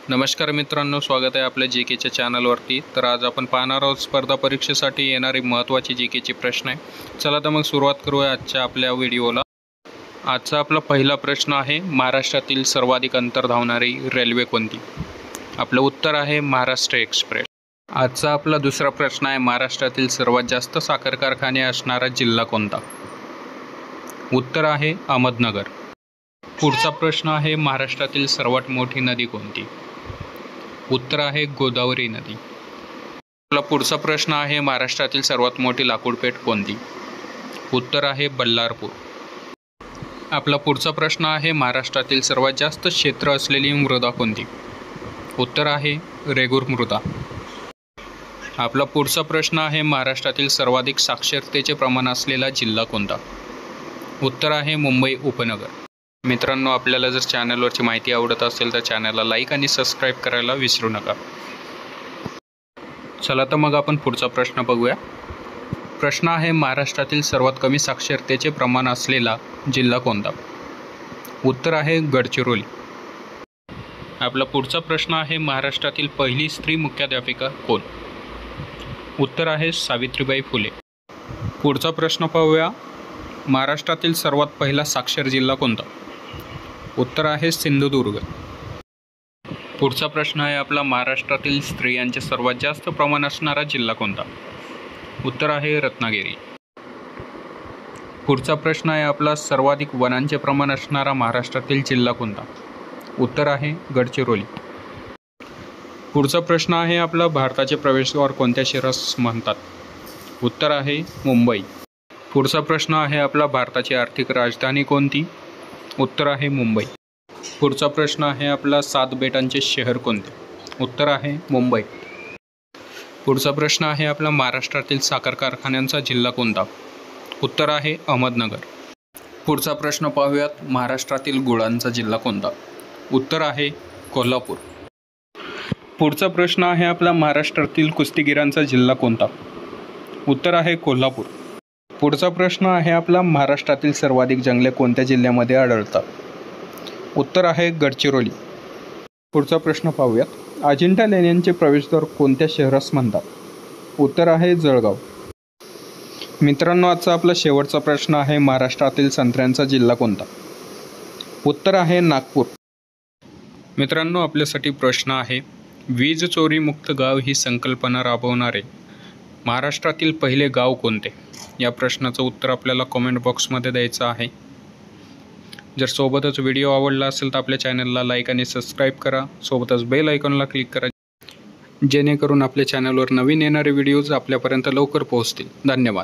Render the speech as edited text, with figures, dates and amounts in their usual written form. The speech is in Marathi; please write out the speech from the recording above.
नमस्कार मित्रांनो, स्वागत आहे आपल्या जी केच्या चॅनलवरती। तर आज आपण पाहणार आहोत स्पर्धा परीक्षेसाठी येणारी महत्त्वाची जी केचे प्रश्न आहे। चला तर मग सुरुवात करूया आजच्या आपल्या व्हिडिओला। आजचा आपला पहिला प्रश्न आहे, महाराष्ट्रातील सर्वाधिक अंतर धावणारी रेल्वे कोणती? आपलं उत्तर आहे महाराष्ट्र एक्सप्रेस। आजचा आपला दुसरा प्रश्न आहे, महाराष्ट्रातील सर्वात जास्त साखर कारखाने असणारा जिल्हा कोणता? उत्तर आहे अहमदनगर। पुढचा प्रश्न आहे, महाराष्ट्रातील सर्वात मोठी नदी कोणती? उत्तर आहे गोदावरी नदी। आपला पुढचा प्रश्न आहे, महाराष्ट्रातील सर्वात मोठी लाकूडपेठ कोणती? उत्तर आहे बल्लारपूर। आपला पुढचा प्रश्न आहे, महाराष्ट्रातील सर्वात जास्त क्षेत्र असलेली मृदा कोणती? उत्तर आहे रेगूर मृदा। आपला पुढचा प्रश्न आहे, महाराष्ट्रातील सर्वाधिक साक्षरतेचे प्रमाण असलेला जिल्हा कोणता? उत्तर आहे मुंबई उपनगर। मित्रांनो, आपल्याला जर चॅनलवरची माहिती आवडत असेल तर चॅनलला लाईक आणि सबस्क्राईब करायला विसरू नका। चला तर मग आपण पुढचा प्रश्न बघूया। प्रश्न आहे, महाराष्ट्रातील सर्वात कमी साक्षरतेचे प्रमाण असलेला जिल्हा कोणता? उत्तर आहे गडचिरोली। आपला पुढचा प्रश्न आहे, महाराष्ट्रातील पहिली स्त्री मुख्याध्यापिका कोण? उत्तर आहे सावित्रीबाई फुले। पुढचा प्रश्न पाहूया, महाराष्ट्रातील सर्वात पहिला साक्षर जिल्हा कोणता? उत्तर आहे सिंधुदुर्ग। पुढचा प्रश्न आहे आपला, महाराष्ट्रातील स्त्रियांचे सर्वात जास्त प्रमाण असणारा जिल्हा कोणता? उत्तर आहे रत्नागिरी। पुढचा प्रश्न आहे आपला, सर्वाधिक वनांचे प्रमाण असणारा महाराष्ट्रातील जिल्हा कोणता? उत्तर आहे गडचिरोली। पुढचा प्रश्न आहे आपला, भारताचे प्रवेशद्वार कोणत्या शहरास म्हणतात? उत्तर आहे मुंबई। पुढचा प्रश्न आहे आपला, भारताची आर्थिक राजधानी कोणती? उत्तर आहे मुंबई। पुढचा प्रश्न आहे आपला, 7 बेटांचे शहर कोणते? उत्तर आहे मुंबई। पुढचा प्रश्न आहे आपला, महाराष्ट्रातील साखर कारखान्यांचा जिल्हा कोणता? उत्तर आहे अहमदनगर। पुढचा प्रश्न पाहूयात, महाराष्ट्रातील गुळांचा जिल्हा कोणता? उत्तर आहे कोल्हापूर। पुढचा प्रश्न आहे आपला, महाराष्ट्रातील कुस्तीगिरांचा जिल्हा कोणता? उत्तर आहे कोल्हापूर। पुढचा प्रश्न आहे आपला, महाराष्ट्रातील सर्वाधिक जंगले कोणत्या जिल्ह्यामध्ये आढळतात? उत्तर आहे गडचिरोली। पुढचा प्रश्न पाहूयात, अजिंठा लेण्यांचे प्रवेशद्वार कोणत्या शहरास म्हणतात? उत्तर आहे जळगाव। मित्रांनो, आजचा आपला शेवटचा प्रश्न आहे, महाराष्ट्रातील संत्र्यांचा जिल्हा कोणता? उत्तर आहे नागपूर। मित्रांनो, आपल्यासाठी प्रश्न आहे, वीज चोरी मुक्त गाव ही संकल्पना राबवणारे महाराष्ट्रातील पहिले गाव कोणते? या प्रश्नाचं उत्तर आपल्याला कमेंट बॉक्समध्ये द्यायचं आहे। जर सोबतच व्हिडिओ आवडला असेल तर आपल्या चॅनलला लाईक आणि सबस्क्राईब करा, सोबतच बेल आयकॉनला क्लिक करा, जेणेकरून आपल्या चॅनलवर नवीन येणारे व्हिडिओज आपल्यापर्यंत लवकर पोहोचतील। धन्यवाद।